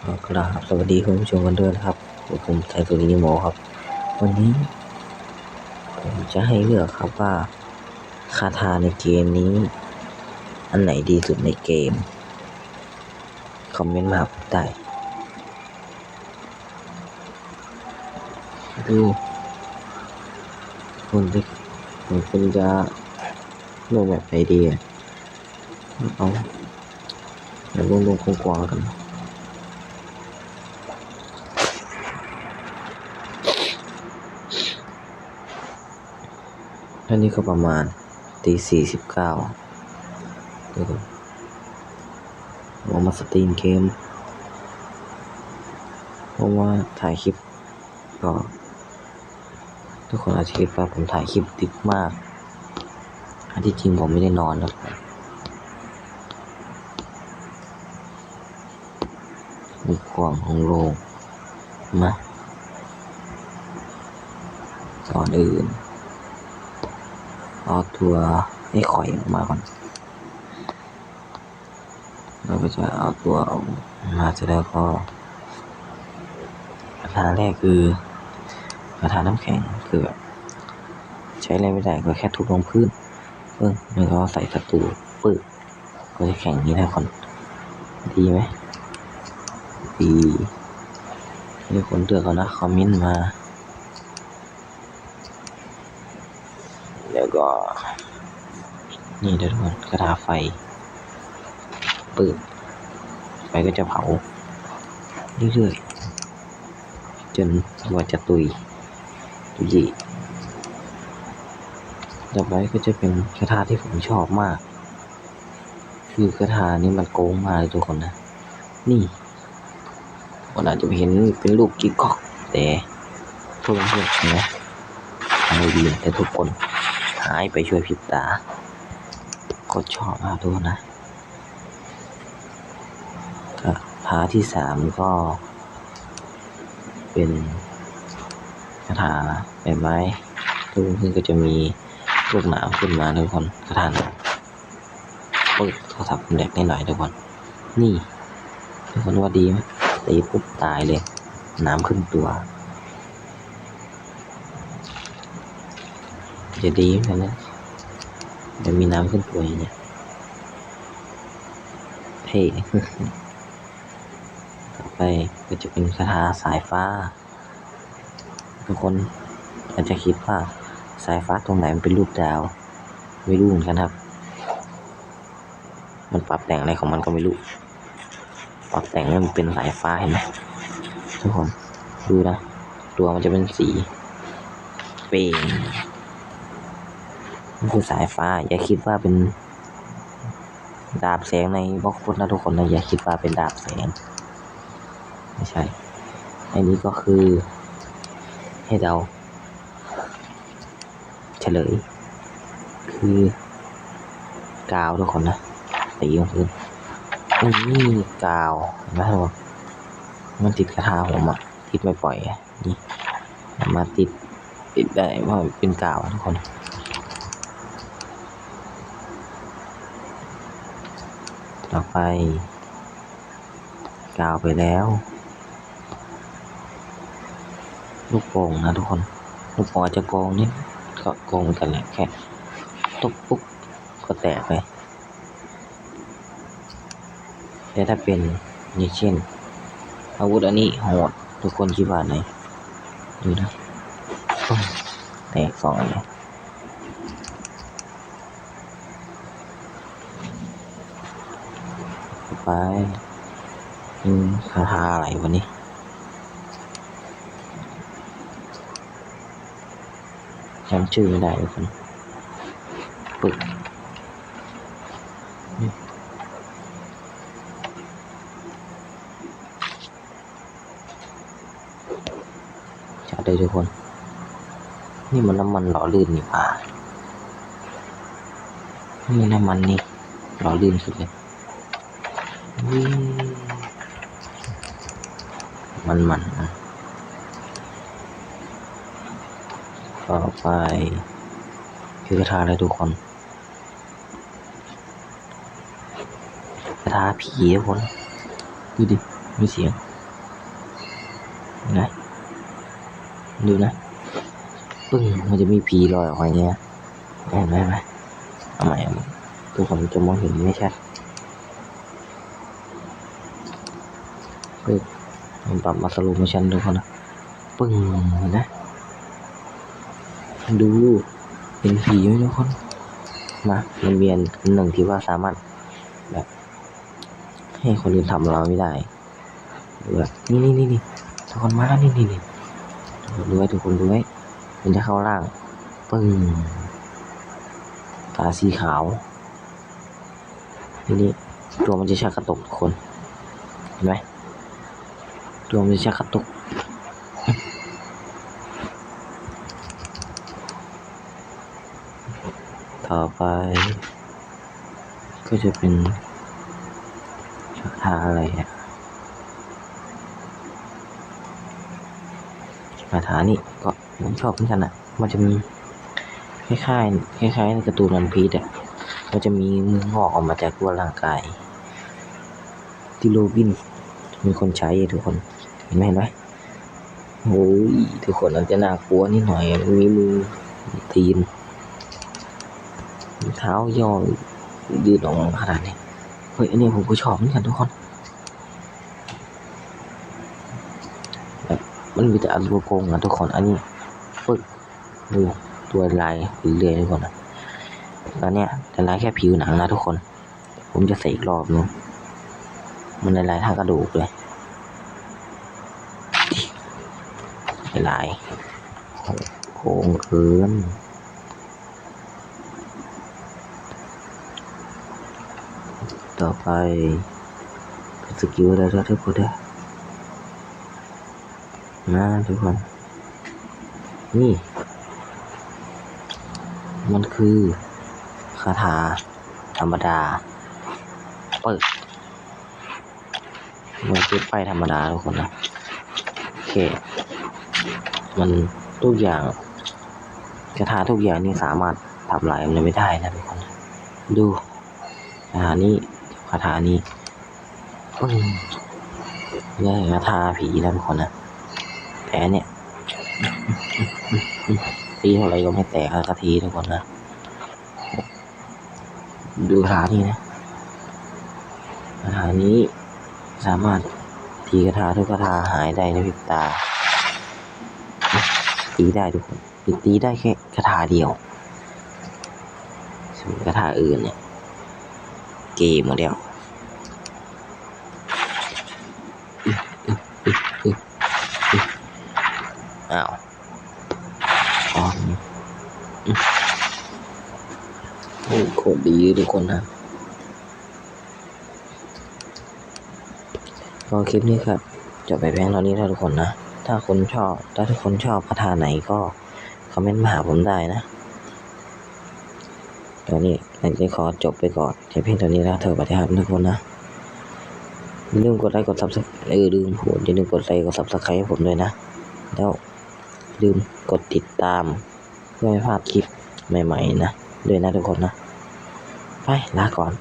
กราบสวัสดีคุณผู้ชมกันด้วยนะครับผมไทยสุริยโมครับวันนี้ผมจะให้เลือกครับว่าคาถาในเกมนี้อันไหนดีสุดในเกมคอมเมนต์มาได้ดูคุณจะเลือกแบบไหนดีเอาเดี๋ยวลงกว้างๆกันท่านี้ก็ประมาณตี 49เดี๋ยวผมมาสตรีมเกมเพราะว่าถ่ายคลิปก็ทุกคนอาจจะคิดว่าผมถ่ายคลิปดึกมากอันที่จริงผมไม่ได้นอนนะมีกว้างของโลกมาก่อนอื่นเอาตัวไอ้ข่อยออกมาก่อนเราก็จะเอาตัวออกมาเสร็จแล้วก็คาถาแรกคือคาถาน้ำแข็งคือแบบใช้อะไรไม่ได้ก็แค่ทุบลงพื้นแล้วก็ใส่ศัตรูปึ๊บก็จะแข็งนี้ได้ก่อนดีไหมดีมีคนเลือกก่อนนะคอมเมนต์มาแล้วก็นี่ทุกคนคาถาไฟปึ๊บไฟก็จะเผาเรื่อยๆจนหัวจะตุยต่อไปก็จะเป็นคาถาที่ผมชอบมากคือคาถานี้มันโกงมากเลยทุกคนนะนี่คนอาจจะเห็นเป็นรูปกิ๊กก๊อกแต่พวกเพื่อนๆนะไม่ดีแต่ทุกคนหายไปช่วยพริบตาก็ชอบมากทุกคนนะคาถาที่3ก็เป็นคาถาใบไม้ทุกคนก็จะมีลูกหนามขึ้นมาทุกคนคาถาโทรศัพท์ผมแดกนิดหน่อยทุกคนนี่ทุกคนว่าดีไหมตีปุ๊บตายเลยน้ำขึ้นตัวจะดีเหมือนกันนะจะมีน้ำขึ้นตัวอย่างเงี้ยเท่ ต่อไปก็จะเป็นคาถาสายฟ้าทุกคนอาจจะคิดว่าสายฟ้าตรงไหนมันเป็นรูปดาวไม่รู้เหมือนกันครับมันปรับแต่งอะไรของมันก็ไม่รู้ปรับแต่งให้มันเป็นสายฟ้าเห็นไหมทุกคนดูนะตัวมันจะเป็นสีเป่งนี่คือสายฟ้าอย่าคิดว่าเป็นดาบแสงในบล็อกฟุตนะทุกคนนะอย่าคิดว่าเป็นดาบแสงไม่ใช่อันนี้ก็คือให้เราเฉลยคือกาวทุกคนนะตีลงพื้นนี่กาวนะครับมันติดคาถาผมอ่ะติดไม่ปล่อยนี่มาติดได้เพราะเป็นกาวทุกคนต่อไปกาวไปแล้วลูกโป่งนะทุกคนลูกโป่งจะโกงนิดก็โกงกันแหละแค่ตบปุ๊บก็แตกเลยแต่ถ้าเป็นอย่างเช่นอาวุธอันนี้โหดทุกคนคิดว่าไหนดูนะแตก2อันเลยไปคาถาอะไรวะนี่จำชื่อไม่ได้ทุกคนปึกจัดได้ทุกคนนี่มันน้ำมันหล่อลื่นนี่ป่านี่น้ำมันนี่หล่อลื่นสุดเลยมันนะต่อไปคือคาถาอะไรทุกคนคาถาผีทุกคนดูดิมีเสียง นะดูนะปึ้งมันจะมีผีลอยออกมาอย่างเงี้ยเห็นไหมเอาใหม่ทุกคนจะมองเห็นไม่ชัดผมปรับมาสโลว์โมชั่นดูเขานะปึ้งเห็นนะดูเป็นผีไหมทุกคนมามันมีอันหนึ่งที่ว่าสามารถแบบให้คนอื่นทำเราไม่ได้แบบนี่ทุกคนมาแล้วนี่ทุกคนดูไว้มันจะเข้าล่างปึ้งตาสีขาวทีนี้ตัวมันจะชักกระตุกทุกคนเห็นไหมตัวมันจะชักกระตุกต่อไปก็จะเป็นคาถาอะไรอะคาถานี่ก็ผมชอบเหมือนกันอ่ะมันจะมีคล้ายในการ์ตูนวันพีซอ่ะมันจะมีมืองอกออกมาจากตัวร่างกายที่โรบินมีคนใช้ทุกคนเห็นไหมโอ้ยทุกคนอาจจะน่ากลัวนิดหน่อยมีมือมีตีนมีเท้าย่อยืดออกมาขนาดนี้เฮ้ยอันนี้ผมก็ชอบเหมือนกันทุกคนแบบมันมีแต่อันตัวโกงนะทุกคนอันนี้ปึ๊กดูตัวลายเรื่อยๆทุกคนนะแล้วเนี่ยแต่ลายแค่ผิวหนังนะทุกคนผมจะใส่อีกรอบนึงมันลายทางกระดูกเลยลายโค้งเกินต่อไปเป็นสกิลอะไรทุกคนนะทุกคนนี่มันคือคาถาธรรมดาเปิดมันคือไปธรรมดาทุกคนนะโอเคมันทุกอย่างคาถาทุกอย่างนี่สามารถทำลายมันไม่ได้นะทุกคนดูคาถานี้นี่คาถาผีนะทุกคนนะแต่เนี่ยตีเท่าไรก็ไม่แตกสักทีทุกคนนะดูคาถานี้นะคาถานี้สามารถตีคาถาทุกคาถาหายได้ในพริบตาตีได้ทุกคนตีได้แค่คาถาเดียวส่วนคาถาอื่นเนี่ยเกมหมดแล้วอ้าวโอ้โคตรดีทุกคนนะก็คลิปนี้ครับจบไปเพียงเท่านี้ทุกคนนะถ้าทุกคนชอบคาถาไหนก็คอมเมนต์มาหาผมได้นะตอนนี้ผมจะขอจบไปก่อนเพียงเท่านี้แล้วเถอะปฏิหารทุกคนนะอย่าลืมกดไลค์กดซับสไครต์อย่าลืมกดไลค์กดซับสไครต์ให้ผมด้วยนะแล้วลืมกดติดตามเพื่อไม่พลาดคลิปใหม่ๆนะด้วยนะทุกคนนะไปลาก่อน